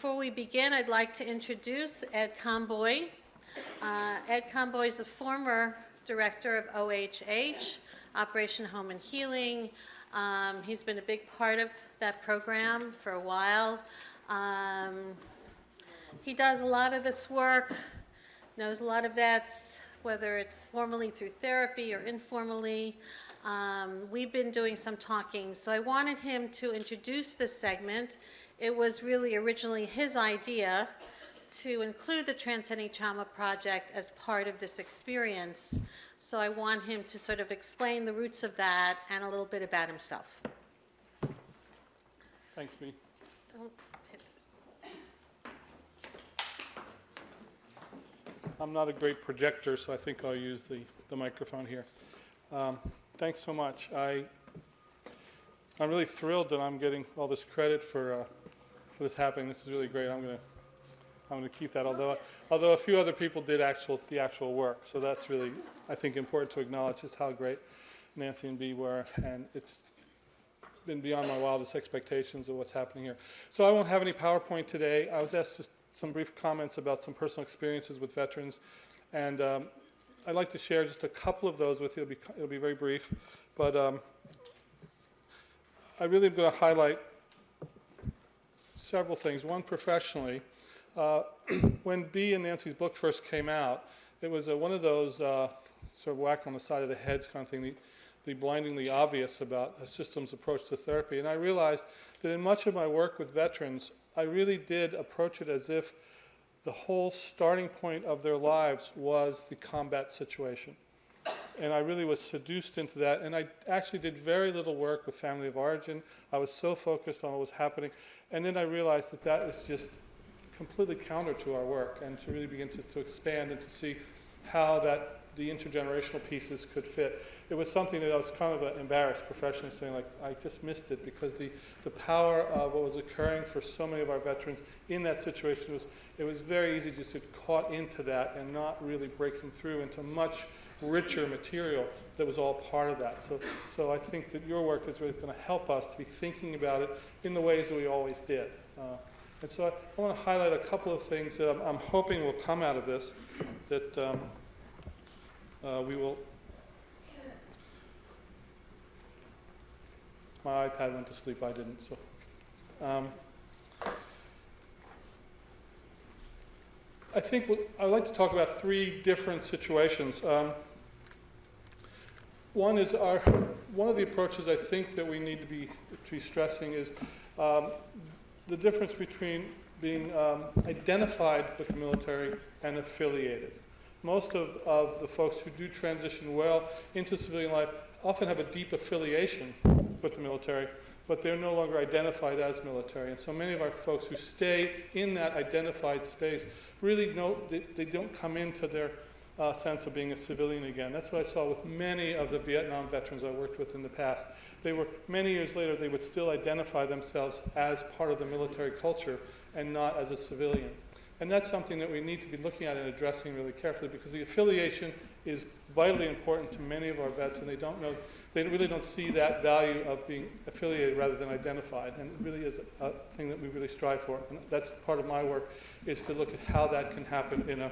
Before we begin, I'd like to introduce Ed Comboy. Ed Comboy is the former director of OHH, Operation Home and Healing. He's been a big part of that program for a while. He does a lot of this work, knows a lot of vets, whether it's formally through therapy or informally. We've been doing some talking, so I wanted him to introduce this segment. It was really originally his idea to include the Transcending Trauma Project as part of this experience. So I want him to sort of explain the roots of that and a little bit about himself. Thanks, Bea. Don't hit this. I'm not a great projector, so I think I'll use the microphone here. Thanks so much. I'm really thrilled that I'm getting all this credit for this happening. This is really great. I'm going to keep that. Although a few other people did the actual work, so that's really, I think, important to acknowledge just how great Nancy and Bea were, and it's been beyond my wildest expectations of what's happening here. So I won't have any PowerPoint today. I was asked just some brief comments about some personal experiences with veterans, and I'd like to share just a couple of those with you. It'll be very brief, but I really am going to highlight several things. One, professionally. When Bea and Nancy's book first came out, it was one of those sort of whack on the side of the heads kind of thing, the blindingly obvious about a systems approach to therapy. And I realized that in much of my work with veterans, I really did approach it as if the whole starting point of their lives was the combat situation. And I really was seduced into that. And I actually did very little work with family of origin. I was so focused on what was happening. And then I realized that that is just completely counter to our work, and to really begin to expand and to see how the intergenerational pieces could fit. It was something that I was kind of embarrassed professionally, saying, like, I just missed it, because the power of what was occurring for so many of our veterans in that situation it was very easy just to get caught into that and not really breaking through into much richer material that was all part of that. So I think that your work is really going to help us to be thinking about it in the ways that we always did. And so I want to highlight a couple of things that I'm hoping will come out of this, that we will. My iPad went to sleep, I didn't. So I think I'd like to talk about three different situations. One is one of the approaches I think that we need to be stressing is the difference between being identified with the military and affiliated. Most of the folks who do transition well into civilian life often have a deep affiliation with the military, but they're no longer identified as military. And so many of our folks who stay in that identified space really they don't come into their sense of being a civilian again. That's what I saw with many of the Vietnam veterans I worked with in the past. They were, many years later, they would still identify themselves as part of the military culture and not as a civilian. And that's something that we need to be looking at and addressing really carefully, because the affiliation is vitally important to many of our vets, and they really don't see that value of being affiliated rather than identified. And it really is a thing that we really strive for. And that's part of my work, is to look at how that can happen in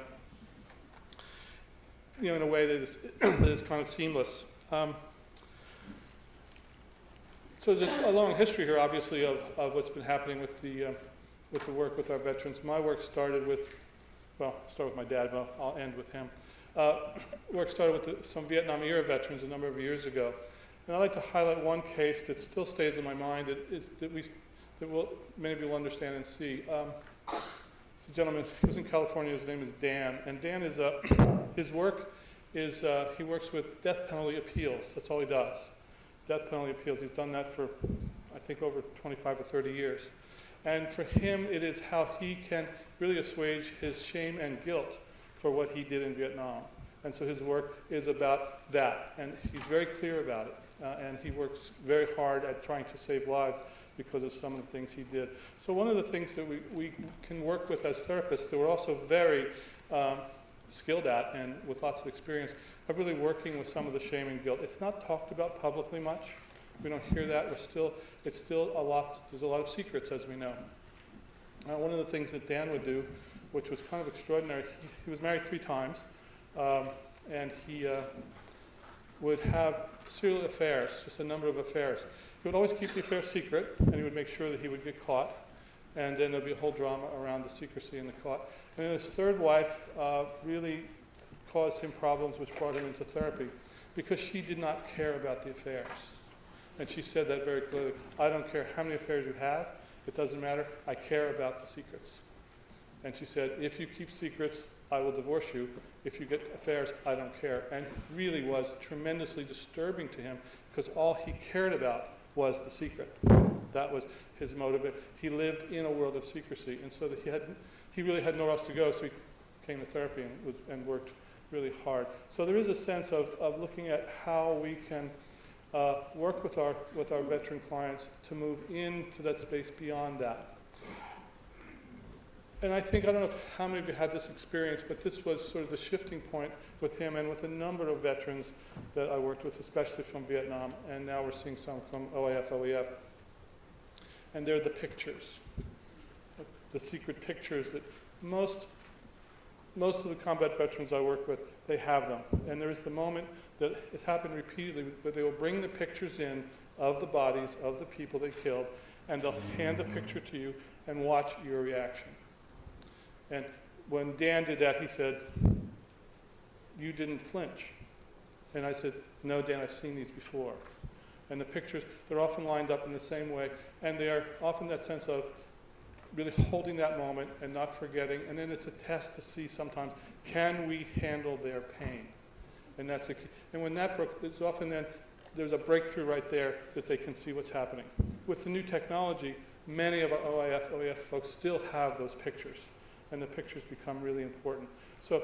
a way that is kind of seamless. So there's a long history here, obviously, of what's been happening with the work with our veterans. My work started with, start with my dad, but I'll end with him. Work started with some Vietnam-era veterans a number of years ago. And I'd like to highlight one case that still stays in my mind, that many of you will understand and see. It's a gentleman, he was in California, his name is Dan. And Dan is, his work is, he works with death penalty appeals. That's all he does. Death penalty appeals. He's done that for, I think, over 25 or 30 years. And for him, it is how he can really assuage his shame and guilt for what he did in Vietnam. And so his work is about that. And he's very clear about it. And he works very hard at trying to save lives because of some of the things he did. So one of the things that we can work with as therapists that we're also very skilled at, and with lots of experience, of really working with some of the shame and guilt. It's not talked about publicly much. We don't hear that. There's a lot of secrets, as we know. One of the things that Dan would do, which was kind of extraordinary, he was married 3 times, and he would have serial affairs, just a number of affairs. He would always keep the affair secret, and he would make sure that he would get caught, and then there'd be a whole drama around the secrecy and the caught. And then his 3rd wife really caused him problems, which brought him into therapy, because she did not care about the affairs. And she said that very clearly. I don't care how many affairs you have, it doesn't matter, I care about the secrets. And she said, if you keep secrets, I will divorce you. If you get affairs, I don't care. And it really was tremendously disturbing to him, because all he cared about was the secret. That was his motive. He lived in a world of secrecy, and so that he really had nowhere else to go, so he came to therapy and worked really hard. So there is a sense of looking at how we can work with our veteran clients to move into that space beyond that. And I don't know how many of you had this experience, but this was sort of the shifting point with him and with a number of veterans that I worked with, especially from Vietnam, and now we're seeing some from OAF, OEF. And they're the pictures, the secret pictures that most of the combat veterans I work with, they have them. And there is the moment that it's happened repeatedly, but they will bring the pictures in of the bodies of the people they killed, and they'll hand the picture to you and watch your reaction. And when Dan did that, he said, "You didn't flinch." And I said, "No, Dan, I've seen these before." And the pictures, they're often lined up in the same way, and they are often that sense of really holding that moment and not forgetting. And then it's a test to see sometimes, can we handle their pain? And that's a key. And when that broke, there's often then, there's a breakthrough right there that they can see what's happening. With the new technology, many of our OEF folks still have those pictures, and the pictures become really important. So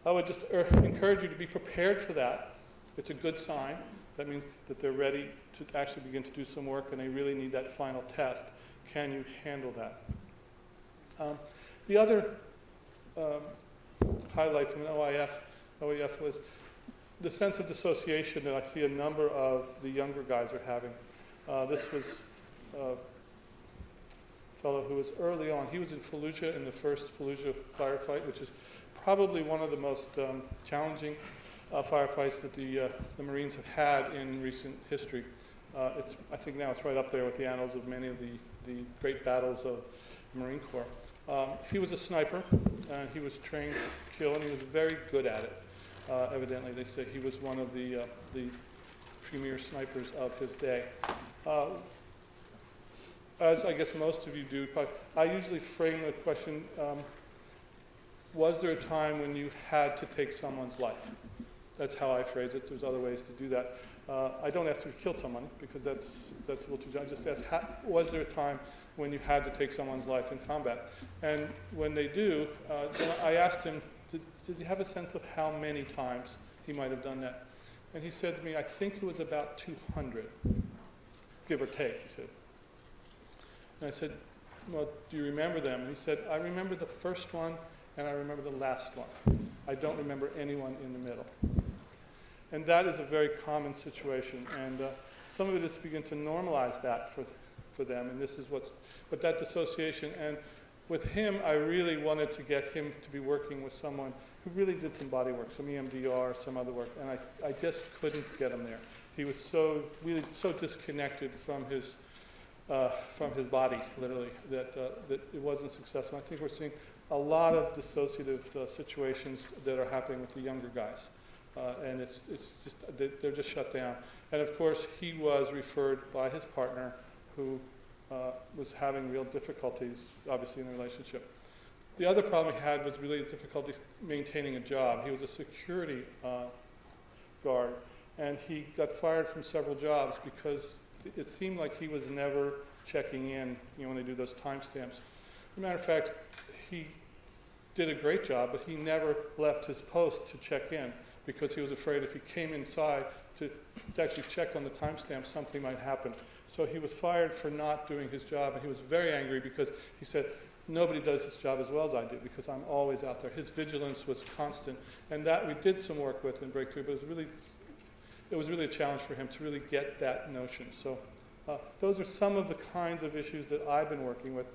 I would just encourage you to be prepared for that. It's a good sign. That means that they're ready to actually begin to do some work, and they really need that final test. Can you handle that? The other highlight from an OEF was the sense of dissociation that I see a number of the younger guys are having. This was a fellow who was early on. He was in Fallujah, in the first Fallujah firefight, which is probably one of the most challenging firefights that the Marines have had in recent history. I think now it's right up there with the annals of many of the great battles of the Marine Corps. He was a sniper, and he was trained to kill, and he was very good at it. Evidently, they say he was one of the premier snipers of his day. As I guess most of you do, I usually frame the question, was there a time when you had to take someone's life? That's how I phrase it. There's other ways to do that. I don't ask if you killed someone, because that's a little too general. I just ask, was there a time when you had to take someone's life in combat? And when they do, then I asked him, does he have a sense of how many times he might have done that? And he said to me, I think it was about 200, give or take, he said. And I said, well, do you remember them? And he said, I remember the first one, and I remember the last one. I don't remember anyone in the middle. And that is a very common situation. And some of it is to begin to normalize that for them. And this is but that dissociation. And with him, I really wanted to get him to be working with someone who really did some body work, some EMDR, some other work. And I just couldn't get him there. He was really so disconnected from his body, literally, that it wasn't successful. I think we're seeing a lot of dissociative situations that are happening with the younger guys. And it's just, they're just shut down. And of course, he was referred by his partner, who was having real difficulties, obviously, in the relationship. The other problem he had was really difficulty maintaining a job. He was a security guard, and he got fired from several jobs because it seemed like he was never checking in, when they do those timestamps. As a matter of fact, he did a great job, but he never left his post to check in, because he was afraid if he came inside to actually check on the timestamp, something might happen. So he was fired for not doing his job, and he was very angry because he said, nobody does this job as well as I do, because I'm always out there. His vigilance was constant, and that we did some work with in Breakthrough, but it was really a challenge for him to really get that notion. So those are some of the kinds of issues that I've been working with.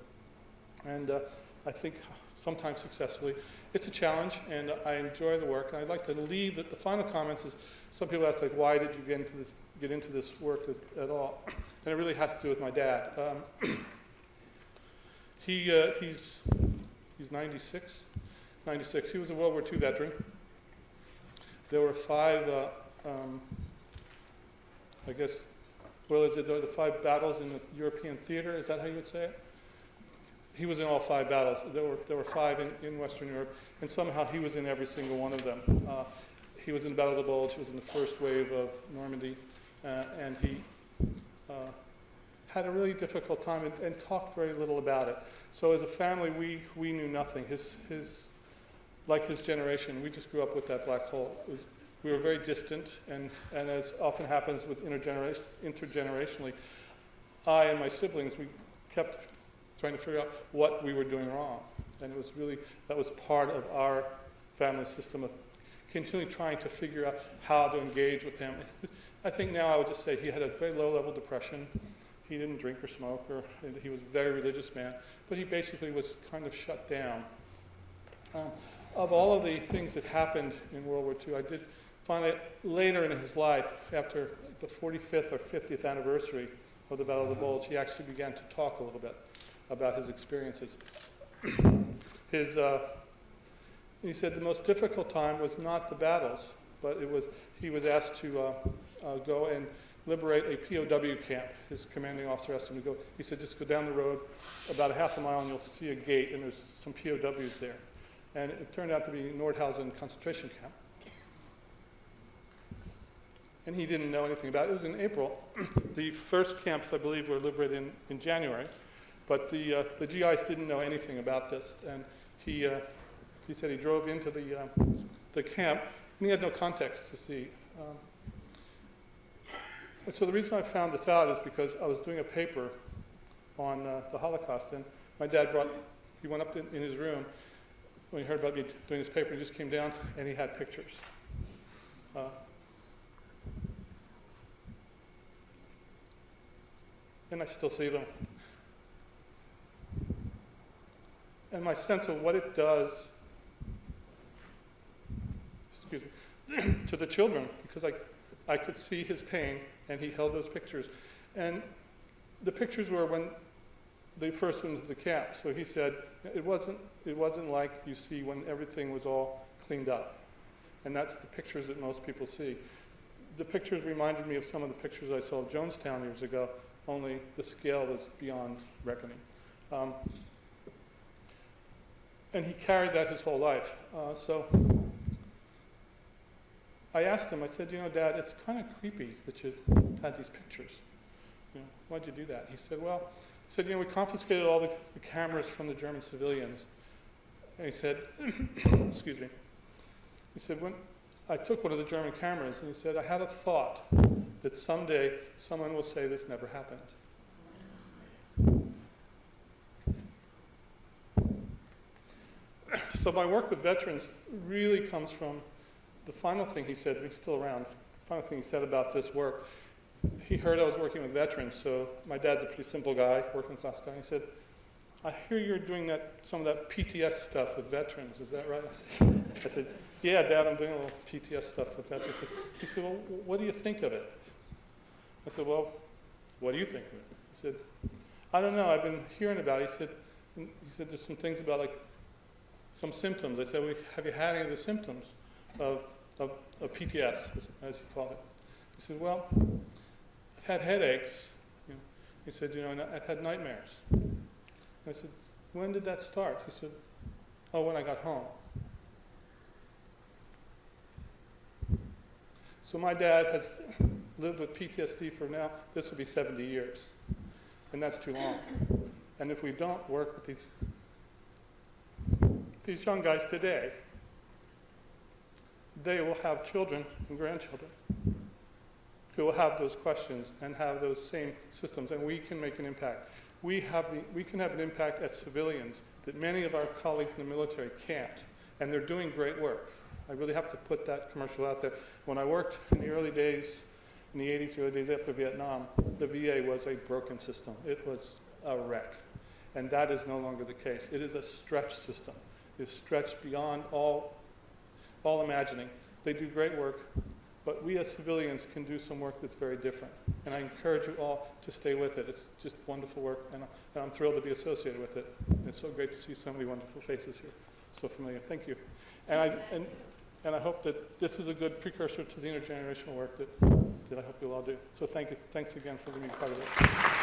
And I think sometimes successfully. It's a challenge, and I enjoy the work. And I'd like to leave the final comments is some people ask, like, why did you get into this work at all? And it really has to do with my dad. He's 96. 96. He was a World War II veteran. There were 5, I guess, well, is it the 5 battles in the European theater? Is that how you would say it? He was in all 5 battles. There were 5 in Western Europe, and somehow he was in every single one of them. He was in the Battle of the Bulge. He was in the first wave of Normandy, and he had a really difficult time and talked very little about it. So as a family, we knew nothing. Like his generation, we just grew up with that black hole. We were very distant, and as often happens with intergenerationally, I and my siblings, we kept trying to figure out what we were doing wrong. And it was really, that was part of our family system of continually trying to figure out how to engage with him. I think now I would just say he had a very low-level depression. He didn't drink or smoke, he was a very religious man, but he basically was kind of shut down. Of all of the things that happened in World War II, I did find it later in his life, after the 45th or 50th anniversary of the Battle of the Bulge, he actually began to talk a little bit about his experiences. He said the most difficult time was not the battles, but he was asked to go and liberate a POW camp. His commanding officer asked him to go. He said, just go down the road about a half a mile and you'll see a gate, and there's some POWs there. And it turned out to be Nordhausen concentration camp. And he didn't know anything about it. It was in April. The first camps, I believe, were liberated in January. But the GIs didn't know anything about this. And he said he drove into the camp, and he had no context to see. So the reason I found this out is because I was doing a paper on the Holocaust, and my dad he went up in his room when he heard about me doing this paper. He just came down, and he had pictures. And I still see them. And my sense of what it does, to the children, because I could see his pain, and he held those pictures. And the pictures were when they first went into the camp. So he said, it wasn't like you see when everything was all cleaned up. And that's the pictures that most people see. The pictures reminded me of some of the pictures I saw of Jonestown years ago, only the scale was beyond reckoning. And he carried that his whole life. So I asked him, I said, Dad, it's kind of creepy that you had these pictures. Why'd you do that? He said, we confiscated all the cameras from the German civilians. And he said, excuse me. He said, when I took one of the German cameras, and he said, I had a thought that someday someone will say this never happened. So my work with veterans really comes from the final thing he said, he's still around, the final thing he said about this work. He heard I was working with veterans, so my dad's a pretty simple guy, working class guy. He said, I hear you're doing some of that PTS stuff with veterans, is that right? I said, yeah, Dad, I'm doing a little PTS stuff with veterans. He said, well, what do you think of it? I said, well, what do you think of it? He said, I don't know, I've been hearing about it. He said there's some things about some symptoms. I said, have you had any of the symptoms of PTS, as he called it? He said, well, I've had headaches. He said, and I've had nightmares. I said, when did that start? He said, when I got home. So my dad has lived with PTSD for now, this will be 70 years. And that's too long. And if we don't work with these young guys today, they will have children and grandchildren who will have those questions and have those same systems, and we can make an impact. We can have an impact as civilians that many of our colleagues in the military can't, and they're doing great work. I really have to put that commercial out there. When I worked in the early days, in the 80s, early days after Vietnam, the VA was a broken system. It was a wreck. And that is no longer the case. It is a stretch system. It's stretched beyond all imagining. They do great work, but we as civilians can do some work that's very different. And I encourage you all to stay with it. It's just wonderful work, and I'm thrilled to be associated with it. It's so great to see so many wonderful faces here, so familiar. Thank you. And I hope that this is a good precursor to the intergenerational work that I hope you'll all do. So thank you. Thanks again for being part of it.